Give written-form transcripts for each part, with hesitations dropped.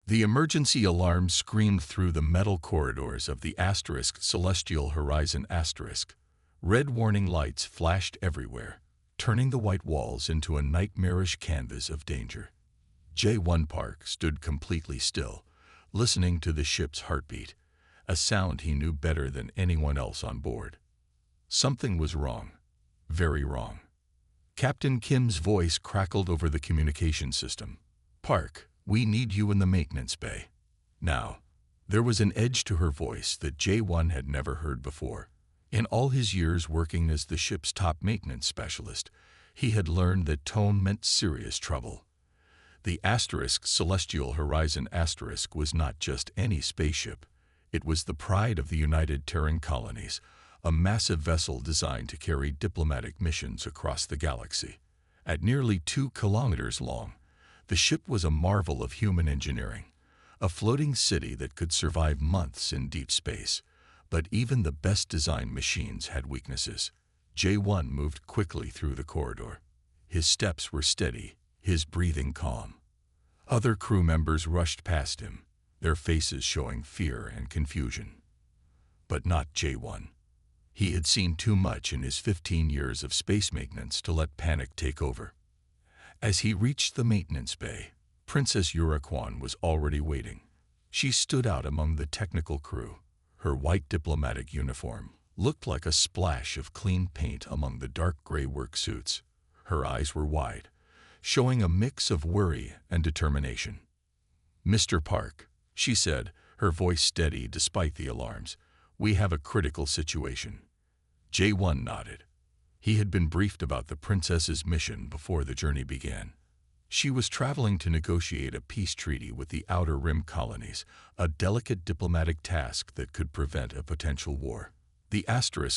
The emergency alarm screamed through the metal corridors of the Celestial Horizon *. Red warning lights flashed everywhere, turning the white walls into a nightmarish canvas of danger. J1 Park stood completely still, listening to the ship's heartbeat, a sound he knew better than anyone else on board. Something was wrong, very wrong. Captain Kim's voice crackled over the communication system. "Park, we need you in the maintenance bay. Now." There was an edge to her voice that J1 had never heard before. In all his years working as the ship's top maintenance specialist, he had learned that tone meant serious trouble. The Celestial Horizon was not just any spaceship. It was the pride of the United Terran Colonies, a massive vessel designed to carry diplomatic missions across the galaxy. At nearly 2 kilometers long, the ship was a marvel of human engineering, a floating city that could survive months in deep space. But even the best-designed machines had weaknesses. J1 moved quickly through the corridor. His steps were steady, his breathing calm. Other crew members rushed past him, their faces showing fear and confusion. But not J1. He had seen too much in his 15 years of space maintenance to let panic take over. As he reached the maintenance bay, Princess Yura was already waiting. She stood out among the technical crew. Her white diplomatic uniform looked like a splash of clean paint among the dark gray work suits. Her eyes were wide, showing a mix of worry and determination. "Mr. Park," she said, her voice steady despite the alarms, "we have a critical situation." J1 nodded. He had been briefed about the princess's mission before the journey began. She was traveling to negotiate a peace treaty with the Outer Rim colonies, a delicate diplomatic task that could prevent a potential war. The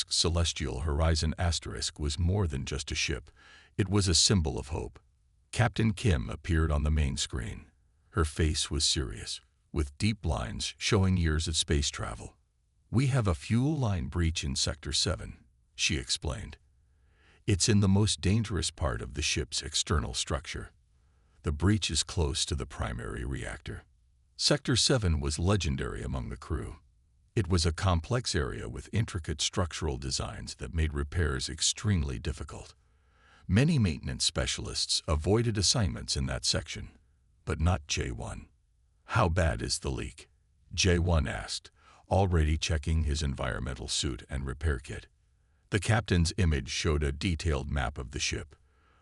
Celestial Horizon was more than just a ship. It was a symbol of hope. Captain Kim appeared on the main screen. Her face was serious, with deep lines showing years of space travel. "We have a fuel line breach in Sector 7, she explained. "It's in the most dangerous part of the ship's external structure. The breach is close to the primary reactor." Sector 7 was legendary among the crew. It was a complex area with intricate structural designs that made repairs extremely difficult. Many maintenance specialists avoided assignments in that section, but not J1. "How bad is the leak?" J1 asked, already checking his environmental suit and repair kit. The captain's image showed a detailed map of the ship.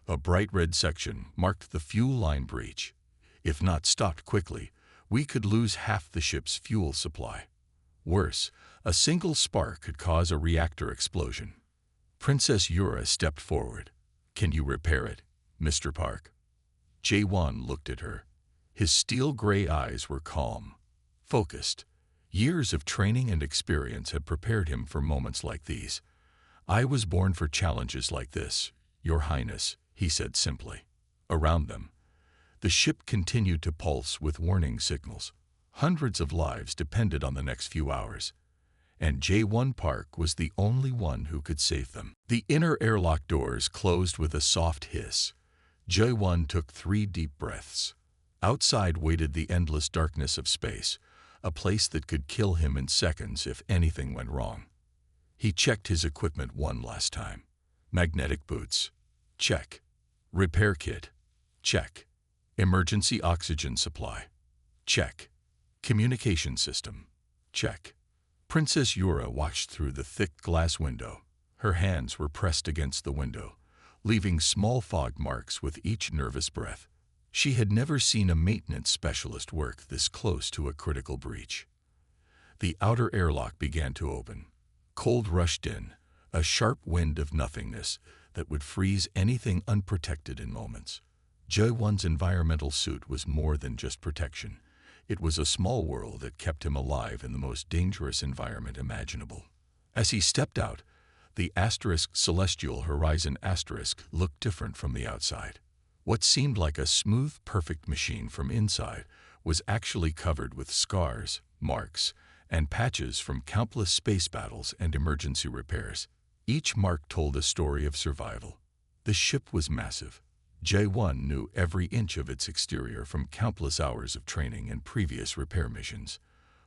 A bright red section marked the fuel line breach. "If not stopped quickly, we could lose half the ship's fuel supply. Worse, a single spark could cause a reactor explosion." Princess Yura stepped forward. "Can you repair it, Mr. Park?" J1 looked at her. His steel-gray eyes were calm, focused. Years of training and experience had prepared him for moments like these. "I was born for challenges like this, Your Highness," he said simply. Around them, the ship continued to pulse with warning signals. Hundreds of lives depended on the next few hours, and J1 Park was the only one who could save them. The inner airlock doors closed with a soft hiss. J1 took 3 deep breaths. Outside waited the endless darkness of space, a place that could kill him in seconds if anything went wrong. He checked his equipment one last time. Magnetic boots, check. Repair kit, check. Emergency oxygen supply, check. Communication system, check. Princess Yura watched through the thick glass window. Her hands were pressed against the window, leaving small fog marks with each nervous breath. She had never seen a maintenance specialist work this close to a critical breach. The outer airlock began to open. Cold rushed in, a sharp wind of nothingness that would freeze anything unprotected in moments. J1's environmental suit was more than just protection. It was a small world that kept him alive in the most dangerous environment imaginable. As he stepped out, the Celestial Horizon looked different from the outside. What seemed like a smooth, perfect machine from inside was actually covered with scars, marks, and patches from countless space battles and emergency repairs. Each mark told a story of survival. The ship was massive, J1 knew every inch of its exterior from countless hours of training and previous repair missions.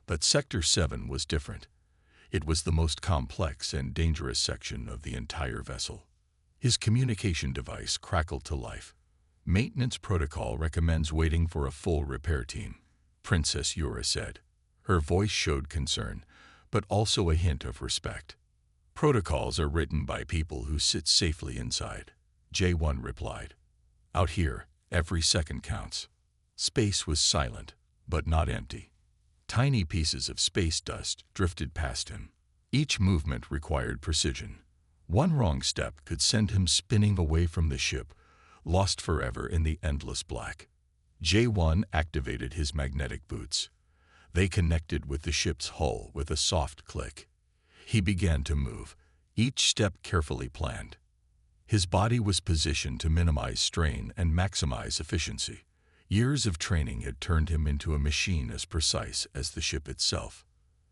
But Sector 7 was different. It was the most complex and dangerous section of the entire vessel. His communication device crackled to life. "Maintenance protocol recommends waiting for a full repair team," Princess Yura said. Her voice showed concern, but also a hint of respect. "Protocols are written by people who sit safely inside," J1 replied. "Out here, every second counts." Space was silent, but not empty. Tiny pieces of space dust drifted past him. Each movement required precision. One wrong step could send him spinning away from the ship, lost forever in the endless black. J1 activated his magnetic boots. They connected with the ship's hull with a soft click. He began to move, each step carefully planned. His body was positioned to minimize strain and maximize efficiency. Years of training had turned him into a machine as precise as the ship itself.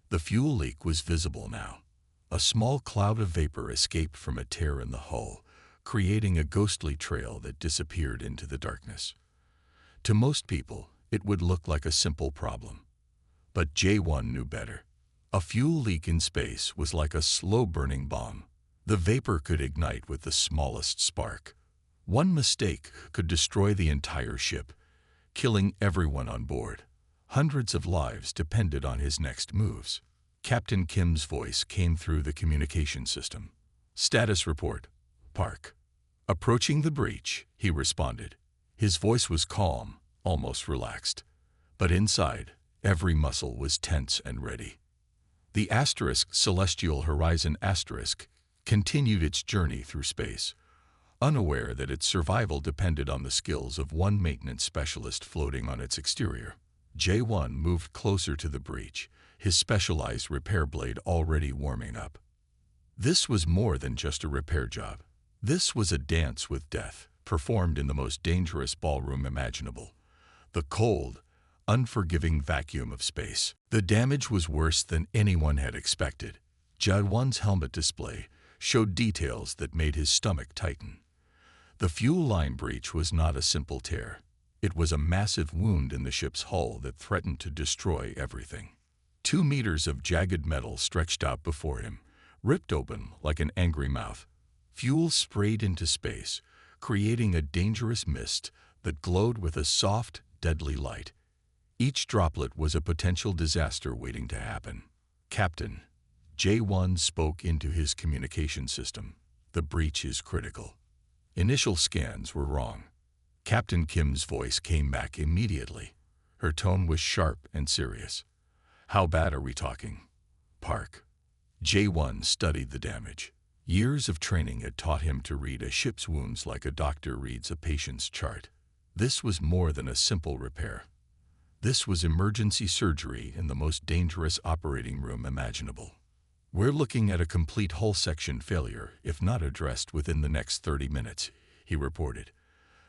The fuel leak was visible now. A small cloud of vapor escaped from a tear in the hull, creating a ghostly trail that disappeared into the darkness. To most people, it would look like a simple problem. But J1 knew better. A fuel leak in space was like a slow-burning bomb. The vapor could ignite with the smallest spark. One mistake could destroy the entire ship, killing everyone on board. Hundreds of lives depended on his next moves. Captain Kim's voice came through the communication system. "Status report, Park." "Approaching the breach," he responded. His voice was calm, almost relaxed. But inside, every muscle was tense and ready. The Celestial Horizon continued its journey through space, unaware that its survival depended on the skills of one maintenance specialist floating on its exterior. J1 moved closer to the breach, his specialized repair blade already warming up. This was more than just a repair job. This was a dance with death, performed in the most dangerous ballroom imaginable. The cold, unforgiving vacuum of space. The damage was worse than anyone had expected. J1's helmet display showed details that made his stomach tighten. The fuel line breach was not a simple tear. It was a massive wound in the ship's hull that threatened to destroy everything. 2 meters of jagged metal stretched out before him, ripped open like an angry mouth. Fuel sprayed into space, creating a dangerous mist that glowed with a soft, deadly light. Each droplet was a potential disaster waiting to happen. "Captain," J1 spoke into his communication system. "The breach is critical." Initial scans were wrong. Captain Kim's voice came back immediately. Her tone was sharp and serious. "How bad are we talking, Park?" J1 studied the damage. Years of training had taught him to read a ship's wounds like a doctor reads a patient's chart. This was more than a simple repair. This was emergency surgery in the most dangerous operating room imaginable. "We're looking at a complete hull section failure if not addressed within the next 30 minutes, he reported.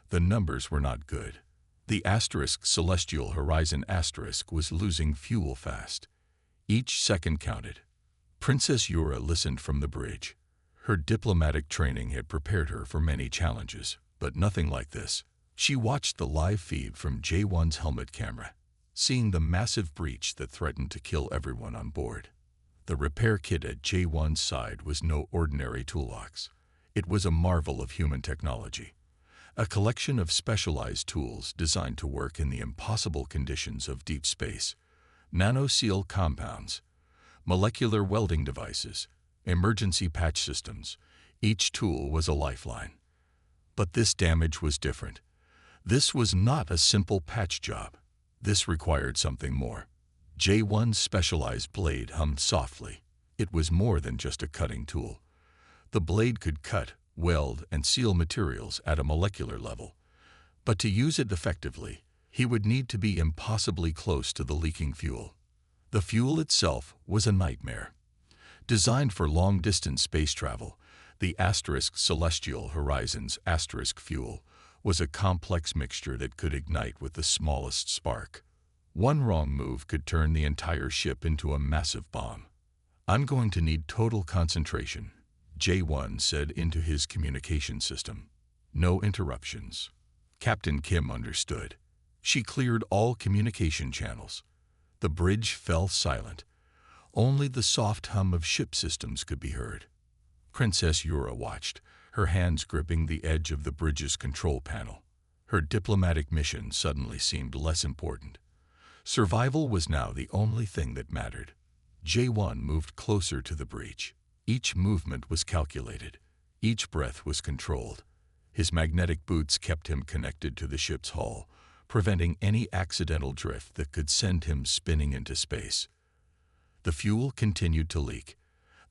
The numbers were not good. The Celestial Horizon was losing fuel fast. Each second counted. Princess Yura listened from the bridge. Her diplomatic training had prepared her for many challenges, but nothing like this. She watched the live feed from J1's helmet camera, seeing the massive breach that threatened to kill everyone on board. The repair kit at J1's side was no ordinary toolbox. It was a marvel of human technology. A collection of specialized tools designed to work in the impossible conditions of deep space. Nano-seal compounds, molecular welding devices, emergency patch systems. Each tool was a lifeline. But this damage was different. This was not a simple patch job. This required something more. J1's specialized blade hummed softly. It was more than just a cutting tool. The blade could cut, weld, and seal materials at a molecular level. But to use it effectively, he would need to be impossibly close to the leaking fuel. The fuel itself was a nightmare. Designed for long-distance space travel, the Celestial Horizon's fuel was a complex mixture that could ignite with the smallest spark. One wrong move could turn the entire ship into a massive bomb. "I'm going to need total concentration," J1 said into his communication system. "No interruptions." Captain Kim understood. She cleared all communication channels. The bridge fell silent. Only the soft hum of ship systems could be heard. Princess Yura watched, her hands gripping the edge of the bridge's control panel. Her diplomatic mission suddenly seemed less important. Survival was now the only thing that mattered. J1 moved closer to the breach. Each movement was calculated. Each breath was controlled. His magnetic boots kept him connected to the ship's hull, preventing any accidental drift that could send him spinning into space. The fuel continued to leak,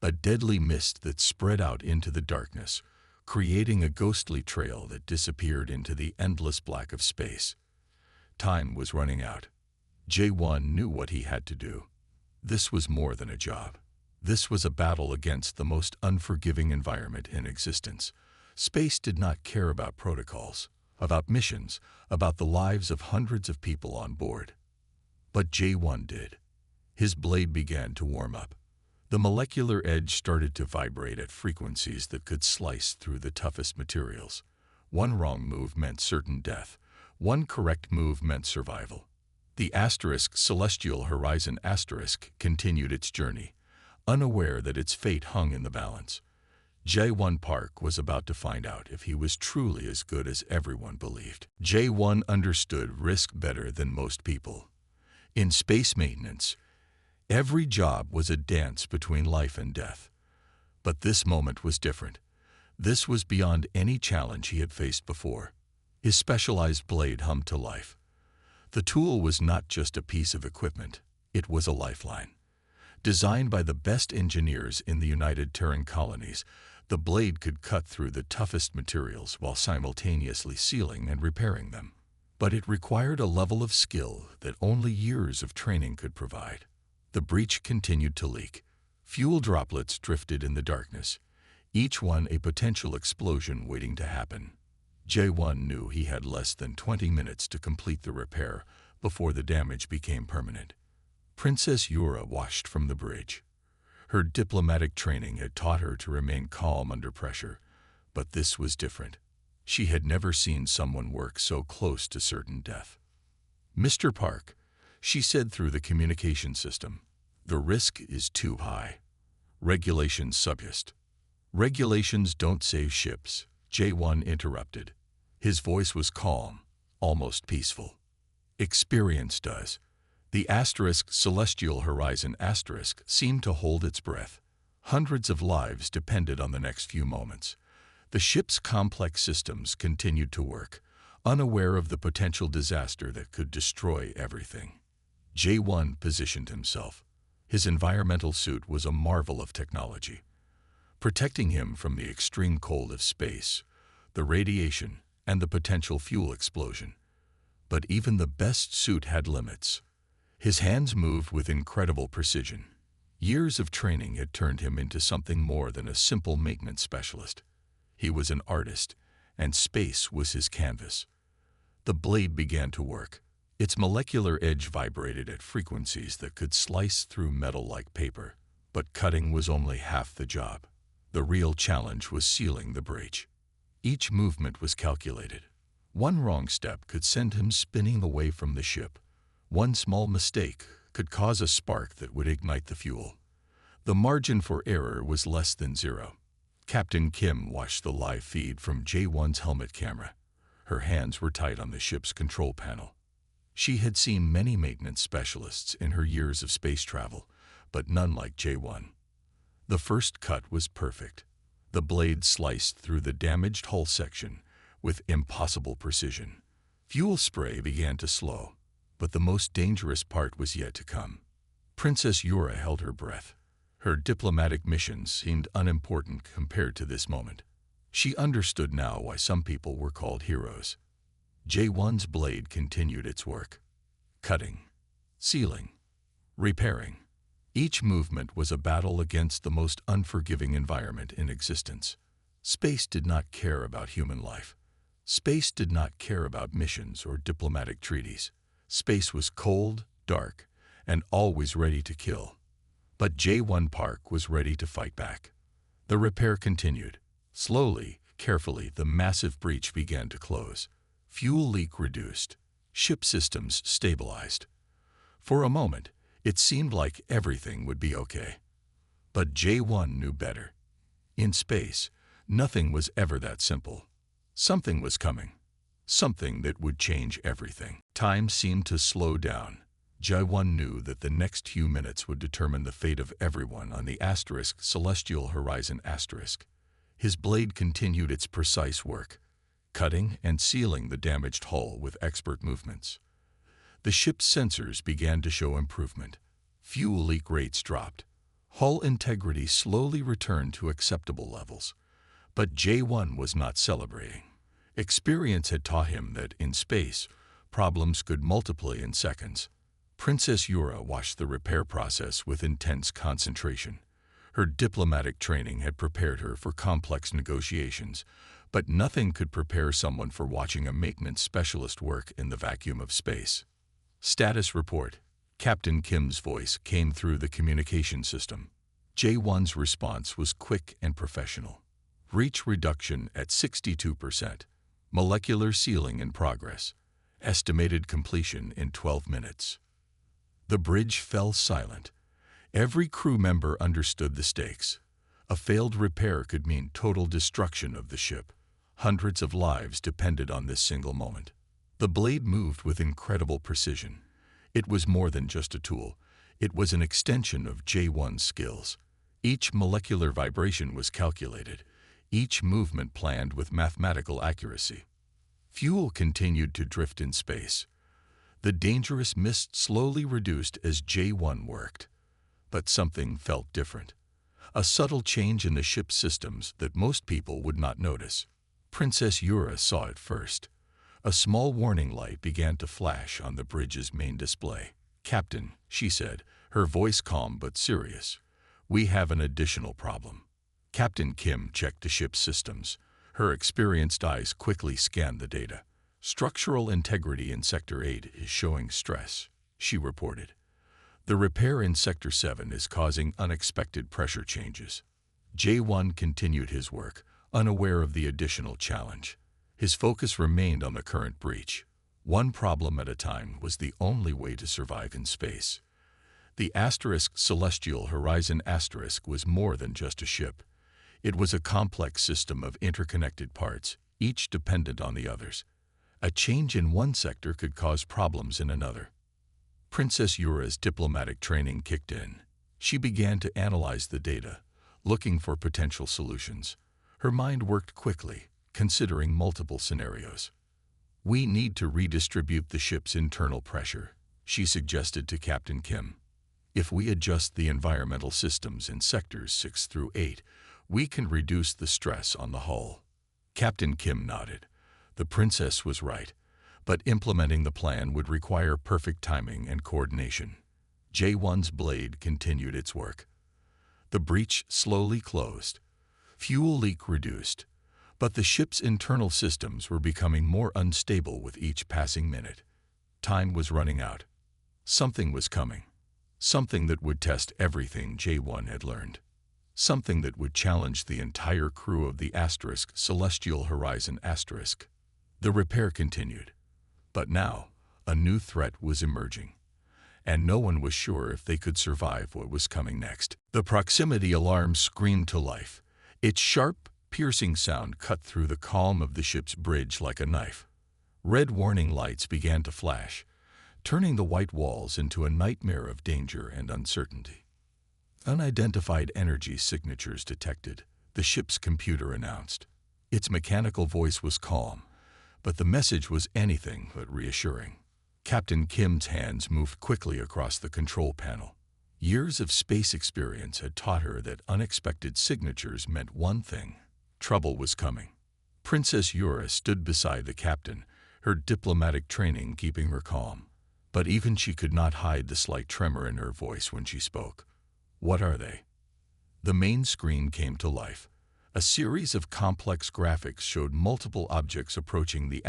a deadly mist that spread out into the darkness, creating a ghostly trail that disappeared into the endless black of space. Time was running out. J1 knew what he had to do. This was more than a job. This was a battle against the most unforgiving environment in existence. Space did not care about protocols, about missions, about the lives of hundreds of people on board. But J1 did. His blade began to warm up. The molecular edge started to vibrate at frequencies that could slice through the toughest materials. One wrong move meant certain death. One correct move meant survival. The Celestial Horizon continued its journey, unaware that its fate hung in the balance. J1 Park was about to find out if he was truly as good as everyone believed. J1 understood risk better than most people. In space maintenance, every job was a dance between life and death. But this moment was different. This was beyond any challenge he had faced before. His specialized blade hummed to life. The tool was not just a piece of equipment, it was a lifeline. Designed by the best engineers in the United Terran colonies, the blade could cut through the toughest materials while simultaneously sealing and repairing them. But it required a level of skill that only years of training could provide. The breach continued to leak. Fuel droplets drifted in the darkness, each one a potential explosion waiting to happen. J1 knew he had less than 20 minutes to complete the repair before the damage became permanent. Princess Yura watched from the bridge. Her diplomatic training had taught her to remain calm under pressure, but this was different. She had never seen someone work so close to certain death. "Mr. Park," she said through the communication system, "the risk is too high. Regulations subjust." "Regulations don't save ships," J1 interrupted. His voice was calm, almost peaceful. "Experience does." The Celestial Horizon seemed to hold its breath. Hundreds of lives depended on the next few moments. The ship's complex systems continued to work, unaware of the potential disaster that could destroy everything. J1 positioned himself. His environmental suit was a marvel of technology, protecting him from the extreme cold of space, the radiation, and the potential fuel explosion. But even the best suit had limits. His hands moved with incredible precision. Years of training had turned him into something more than a simple maintenance specialist. He was an artist, and space was his canvas. The blade began to work. Its molecular edge vibrated at frequencies that could slice through metal like paper. But cutting was only half the job. The real challenge was sealing the breach. Each movement was calculated. One wrong step could send him spinning away from the ship. One small mistake could cause a spark that would ignite the fuel. The margin for error was less than zero. Captain Kim watched the live feed from J1's helmet camera. Her hands were tight on the ship's control panel. She had seen many maintenance specialists in her years of space travel, but none like J1. The first cut was perfect. The blade sliced through the damaged hull section with impossible precision. Fuel spray began to slow, but the most dangerous part was yet to come. Princess Yura held her breath. Her diplomatic mission seemed unimportant compared to this moment. She understood now why some people were called heroes. J1's blade continued its work. Cutting, sealing, repairing. Each movement was a battle against the most unforgiving environment in existence. Space did not care about human life. Space did not care about missions or diplomatic treaties. Space was cold, dark, and always ready to kill. But J1 Park was ready to fight back. The repair continued. Slowly, carefully, the massive breach began to close. Fuel leak reduced. Ship systems stabilized. For a moment, it seemed like everything would be okay. But J1 knew better. In space, nothing was ever that simple. Something was coming. Something that would change everything. Time seemed to slow down. J1 knew that the next few minutes would determine the fate of everyone on the Celestial Horizon *. His blade continued its precise work, cutting and sealing the damaged hull with expert movements. The ship's sensors began to show improvement. Fuel leak rates dropped. Hull integrity slowly returned to acceptable levels. But J1 was not celebrating. Experience had taught him that in space, problems could multiply in seconds. Princess Yura watched the repair process with intense concentration. Her diplomatic training had prepared her for complex negotiations, but nothing could prepare someone for watching a maintenance specialist work in the vacuum of space. Status report. Captain Kim's voice came through the communication system. J1's response was quick and professional. Reach reduction at 62%. Molecular sealing in progress. Estimated completion in 12 minutes. The bridge fell silent. Every crew member understood the stakes. A failed repair could mean total destruction of the ship. Hundreds of lives depended on this single moment. The blade moved with incredible precision. It was more than just a tool. It was an extension of J1's skills. Each molecular vibration was calculated. Each movement planned with mathematical accuracy. Fuel continued to drift in space. The dangerous mist slowly reduced as J1 worked. But something felt different. A subtle change in the ship's systems that most people would not notice. Princess Yura saw it first. A small warning light began to flash on the bridge's main display. "Captain," she said, her voice calm but serious, "we have an additional problem." Captain Kim checked the ship's systems. Her experienced eyes quickly scanned the data. "Structural integrity in Sector 8 is showing stress," she reported. "The repair in Sector 7 is causing unexpected pressure changes." J1 continued his work, unaware of the additional challenge. His focus remained on the current breach. One problem at a time was the only way to survive in space. The Celestial Horizon * was more than just a ship. It was a complex system of interconnected parts, each dependent on the others. A change in one sector could cause problems in another. Princess Yura's diplomatic training kicked in. She began to analyze the data, looking for potential solutions. Her mind worked quickly, considering multiple scenarios. "We need to redistribute the ship's internal pressure," she suggested to Captain Kim. "If we adjust the environmental systems in sectors 6 through 8, we can reduce the stress on the hull." Captain Kim nodded. The princess was right, but implementing the plan would require perfect timing and coordination. J1's blade continued its work. The breach slowly closed. Fuel leak reduced, but the ship's internal systems were becoming more unstable with each passing minute. Time was running out. Something was coming. Something that would test everything J1 had learned. Something that would challenge the entire crew of the Celestial Horizon *. The repair continued. But now, a new threat was emerging. And no one was sure if they could survive what was coming next. The proximity alarm screamed to life. Its sharp, piercing sound cut through the calm of the ship's bridge like a knife. Red warning lights began to flash, turning the white walls into a nightmare of danger and uncertainty. "Unidentified energy signatures detected," the ship's computer announced. Its mechanical voice was calm, but the message was anything but reassuring. Captain Kim's hands moved quickly across the control panel. Years of space experience had taught her that unexpected signatures meant one thing: trouble was coming. Princess Yura stood beside the captain, her diplomatic training keeping her calm. But even she could not hide the slight tremor in her voice when she spoke. "What are they?" The main screen came to life. A series of complex graphics showed multiple objects approaching the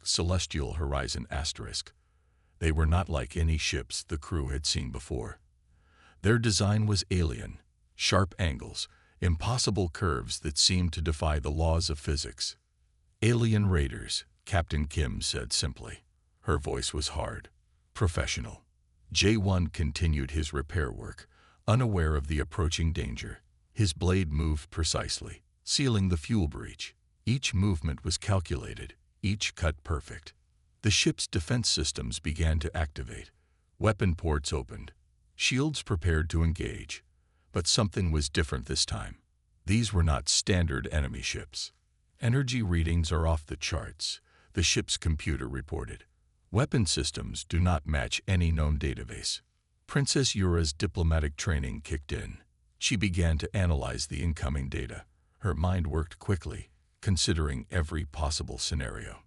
Celestial Horizon *. They were not like any ships the crew had seen before. Their design was alien: sharp angles, impossible curves that seemed to defy the laws of physics. Alien raiders, Captain Kim said simply. Her voice was hard, professional. J1 continued his repair work, unaware of the approaching danger. His blade moved precisely, sealing the fuel breach. Each movement was calculated, each cut perfect. The ship's defense systems began to activate. Weapon ports opened. Shields prepared to engage. But something was different this time. These were not standard enemy ships. Energy readings are off the charts, the ship's computer reported. Weapon systems do not match any known database. Princess Yura's diplomatic training kicked in. She began to analyze the incoming data. Her mind worked quickly, considering every possible scenario.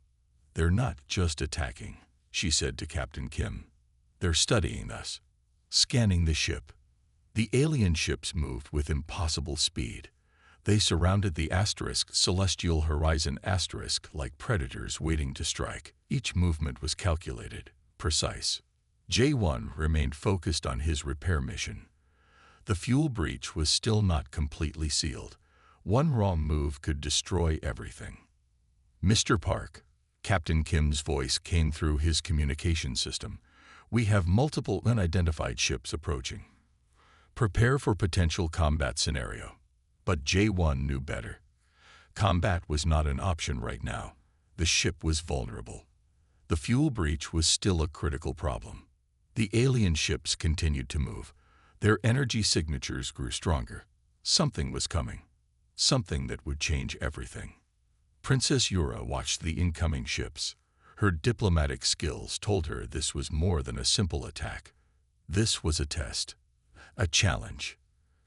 They're not just attacking, she said to Captain Kim. They're studying us, scanning the ship. The alien ships moved with impossible speed. They surrounded the Celestial Horizon like predators waiting to strike. Each movement was calculated, precise. J1 remained focused on his repair mission. The fuel breach was still not completely sealed. One wrong move could destroy everything. Mr. Park, Captain Kim's voice came through his communication system. We have multiple unidentified ships approaching. Prepare for potential combat scenario. But J1 knew better. Combat was not an option right now. The ship was vulnerable. The fuel breach was still a critical problem. The alien ships continued to move. Their energy signatures grew stronger. Something was coming. Something that would change everything. Princess Yura watched the incoming ships. Her diplomatic skills told her this was more than a simple attack. This was a test. A challenge.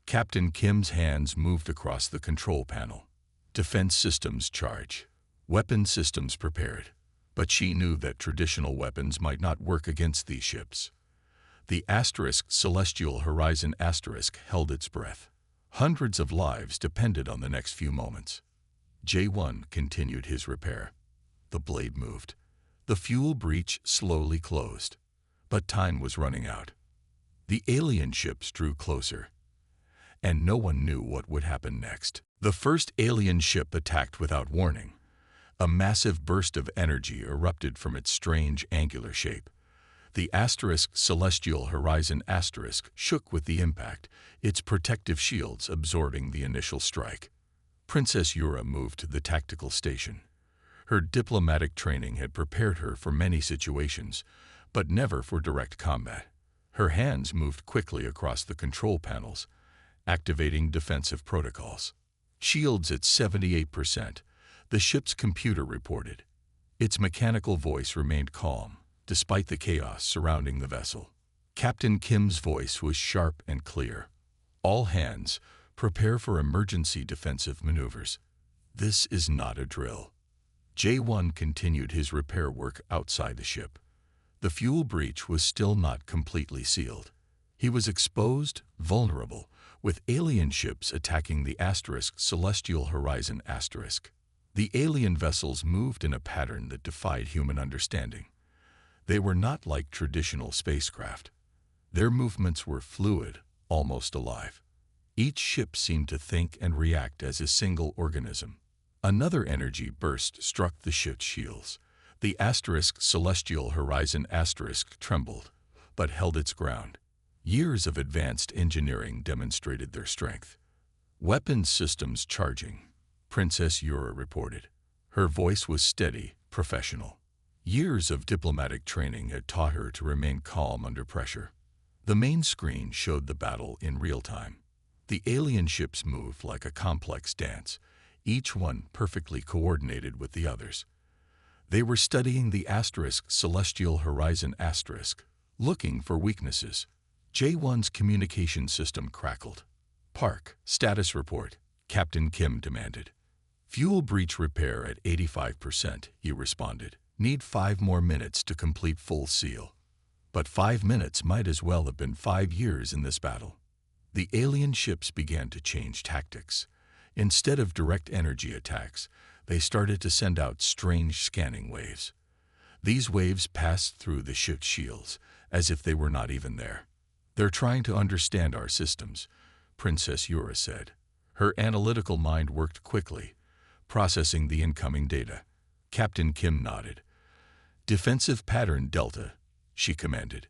Captain Kim's hands moved across the control panel. Defense systems charge. Weapon systems prepared. But she knew that traditional weapons might not work against these ships. The Celestial Horizon held its breath. Hundreds of lives depended on the next few moments. J1 continued his repair. The blade moved. The fuel breach slowly closed. But time was running out. The alien ships drew closer. And no one knew what would happen next. The first alien ship attacked without warning. A massive burst of energy erupted from its strange angular shape. The Celestial Horizon shook with the impact, its protective shields absorbing the initial strike. Princess Yura moved to the tactical station. Her diplomatic training had prepared her for many situations, but never for direct combat. Her hands moved quickly across the control panels, activating defensive protocols. Shields at 78%, the ship's computer reported. Its mechanical voice remained calm, despite the chaos surrounding the vessel. Captain Kim's voice was sharp and clear. All hands, prepare for emergency defensive maneuvers. This is not a drill. J1 continued his repair work outside the ship. The fuel breach was still not completely sealed. He was exposed, vulnerable, with alien ships attacking the Celestial Horizon The alien vessels moved in a pattern that defied human understanding. They were not like traditional spacecraft. Their movements were fluid, almost alive. Each ship seemed to think and react as a single organism. Another energy burst struck the ship's shields. The Celestial Horizon trembled, but held its ground. Years of advanced engineering demonstrated their strength. Weapons systems charging, Princess Yura reported. Her voice was steady, professional. Years of diplomatic training had taught her to remain calm under pressure. The main screen showed the battle in real time. The alien ships moved like a complex dance, each one perfectly coordinated with the others. They were studying the Celestial Horizon looking for weaknesses. J1's communication system crackled. Park, status report, Captain Kim demanded. Fuel breach repair at 85%, he responded. Need 5 more minutes to complete full seal. But 5 minutes might as well have been 5 years in this battle. The alien ships began to change tactics. Instead of direct energy attacks, they started to send out strange scanning waves. These waves passed through the ship's shields, as if they were not even there. They're trying to understand our systems, Princess Yura said. Her analytical mind worked quickly, processing the incoming data. Captain Kim nodded. "Defensive pattern Delta," she commanded.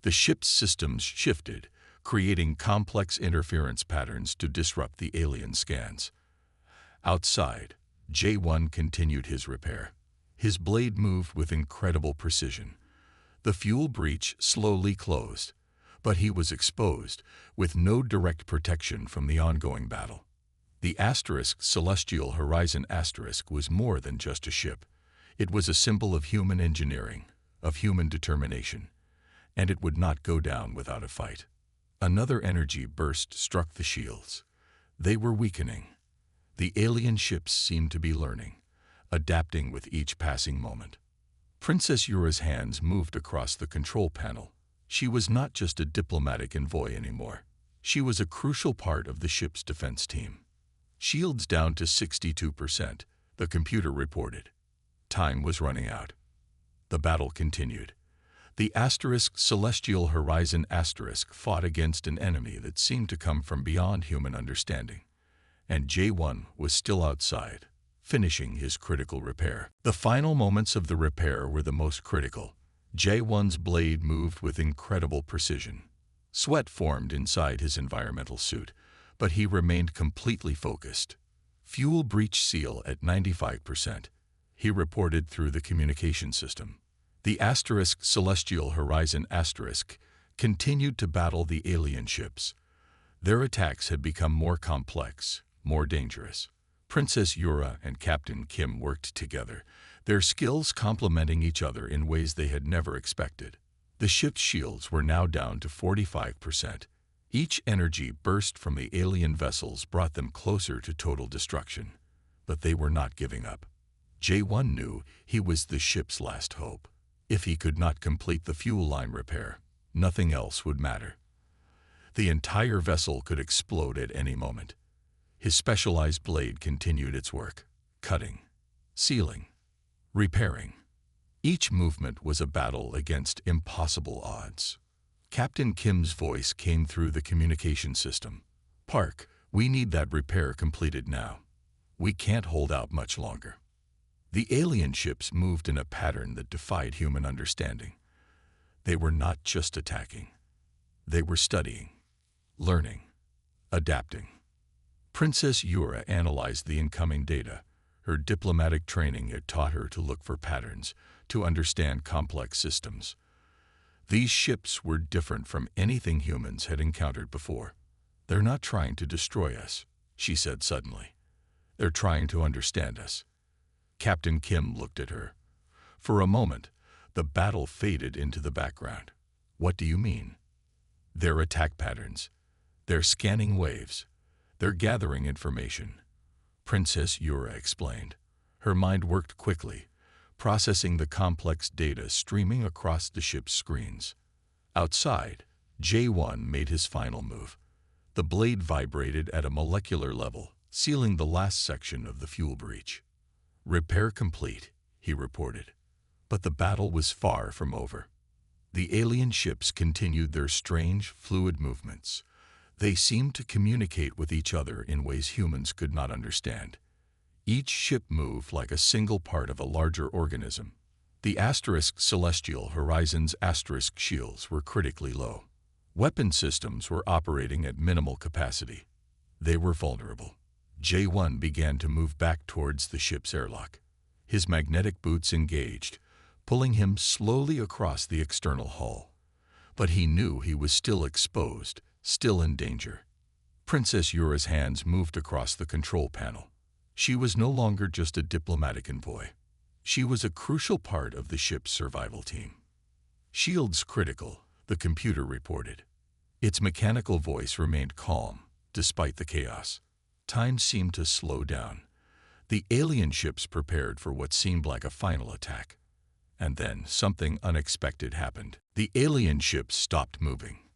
The ship's systems shifted, creating complex interference patterns to disrupt the alien scans. Outside, J1 continued his repair. His blade moved with incredible precision. The fuel breach slowly closed, but he was exposed, with no direct protection from the ongoing battle. The Asterisk Celestial Horizon Asterisk was more than just a ship. It was a symbol of human engineering, of human determination, and it would not go down without a fight. Another energy burst struck the shields. They were weakening. The alien ships seemed to be learning, adapting with each passing moment. Princess Yura's hands moved across the control panel. She was not just a diplomatic envoy anymore. She was a crucial part of the ship's defense team. Shields down to 62%, the computer reported. Time was running out. The battle continued. The Asterisk Celestial Horizon Asterisk fought against an enemy that seemed to come from beyond human understanding. And J1 was still outside, finishing his critical repair. The final moments of the repair were the most critical. J1's blade moved with incredible precision. Sweat formed inside his environmental suit, but he remained completely focused. Fuel breach seal at 95%, he reported through the communication system. The Asterisk Celestial Horizon Asterisk continued to battle the alien ships. Their attacks had become more complex, more dangerous. Princess Yura and Captain Kim worked together, their skills complementing each other in ways they had never expected. The ship's shields were now down to 45%. Each energy burst from the alien vessels brought them closer to total destruction. But they were not giving up. J1 knew he was the ship's last hope. If he could not complete the fuel line repair, nothing else would matter. The entire vessel could explode at any moment. His specialized blade continued its work, cutting, sealing, repairing. Each movement was a battle against impossible odds. Captain Kim's voice came through the communication system. "Park, we need that repair completed now. We can't hold out much longer." The alien ships moved in a pattern that defied human understanding. They were not just attacking. They were studying, learning, adapting. Princess Yura analyzed the incoming data. Her diplomatic training had taught her to look for patterns, to understand complex systems. These ships were different from anything humans had encountered before. "They're not trying to destroy us," she said suddenly. "They're trying to understand us." Captain Kim looked at her. For a moment, the battle faded into the background. "What do you mean?" "Their attack patterns. They're scanning waves. They're gathering information," Princess Yura explained. Her mind worked quickly, processing the complex data streaming across the ship's screens. Outside, J1 made his final move. The blade vibrated at a molecular level, sealing the last section of the fuel breach. "Repair complete," he reported. But the battle was far from over. The alien ships continued their strange, fluid movements. They seemed to communicate with each other in ways humans could not understand. Each ship moved like a single part of a larger organism. The Asterisk Celestial Horizon's Asterisk shields were critically low. Weapon systems were operating at minimal capacity. They were vulnerable. J1 began to move back towards the ship's airlock. His magnetic boots engaged, pulling him slowly across the external hull. But he knew he was still exposed, still in danger. Princess Yura's hands moved across the control panel. She was no longer just a diplomatic envoy. She was a crucial part of the ship's survival team. "Shields critical," the computer reported. Its mechanical voice remained calm, despite the chaos. Time seemed to slow down. The alien ships prepared for what seemed like a final attack. And then something unexpected happened. The alien ships stopped moving.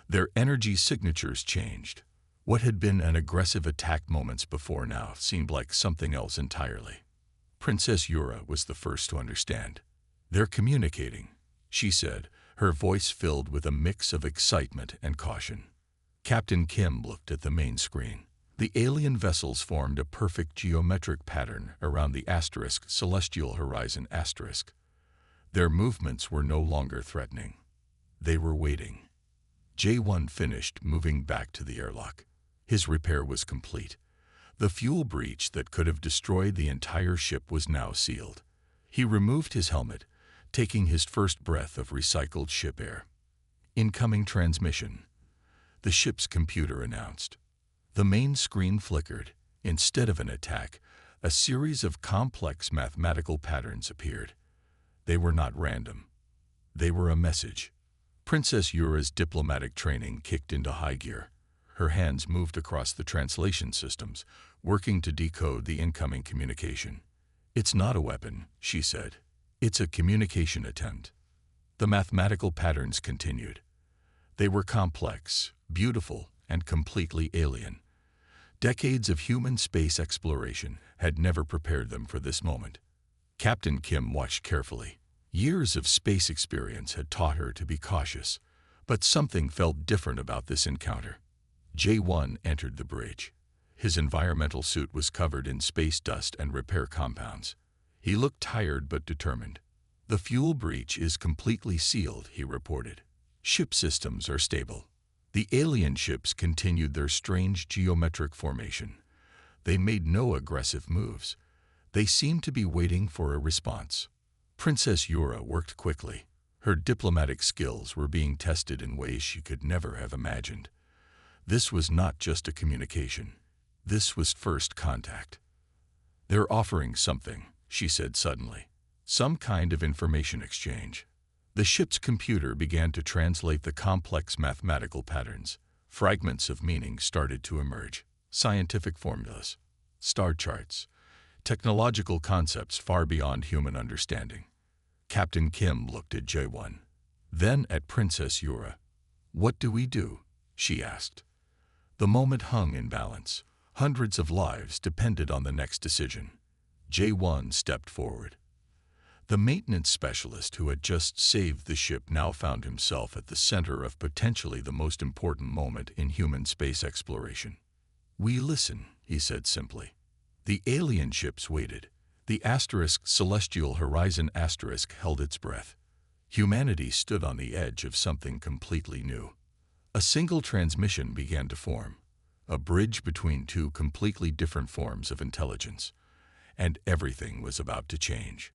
Their energy signatures changed. What had been an aggressive attack moments before now seemed like something else entirely. Princess Yura was the first to understand. "They're communicating," she said, her voice filled with a mix of excitement and caution. Captain Kim looked at the main screen. The alien vessels formed a perfect geometric pattern around the asterisk celestial horizon asterisk. Their movements were no longer threatening. They were waiting. J1 finished moving back to the airlock. His repair was complete. The fuel breach that could have destroyed the entire ship was now sealed. He removed his helmet, taking his first breath of recycled ship air. Incoming transmission, the ship's computer announced. The main screen flickered. Instead of an attack, a series of complex mathematical patterns appeared. They were not random. They were a message. Princess Yura's diplomatic training kicked into high gear. Her hands moved across the translation systems, working to decode the incoming communication. "It's not a weapon," she said. "It's a communication attempt." The mathematical patterns continued. They were complex, beautiful, and completely alien. Decades of human space exploration had never prepared them for this moment. Captain Kim watched carefully. Years of space experience had taught her to be cautious, but something felt different about this encounter. J1 entered the bridge. His environmental suit was covered in space dust and repair compounds. He looked tired but determined. "The fuel breach is completely sealed," he reported. "Ship systems are stable." The alien ships continued their strange geometric formation. They made no aggressive moves. They seemed to be waiting for a response. Princess Yura worked quickly. Her diplomatic skills were being tested in ways she could never have imagined. This was not just a communication. This was first contact. "They're offering something," she said suddenly. "Some kind of information exchange." The ship's computer began to translate the complex mathematical patterns. Fragments of meaning started to emerge. Scientific formulas, star charts, technological concepts far beyond human understanding. Captain Kim looked at J1, then at Princess Yura. "What do we do?" she asked. The moment hung in balance. Hundreds of lives depended on the next decision. J1 stepped forward. The maintenance specialist who had just saved the ship now found himself at the center of potentially the most important moment in human space exploration. "We listen," he said simply. The alien ships waited. The asterisk celestial horizon asterisk held its breath. Humanity stood on the edge of something completely new. A single transmission began to form, a bridge between two completely different forms of intelligence, and everything was about to change.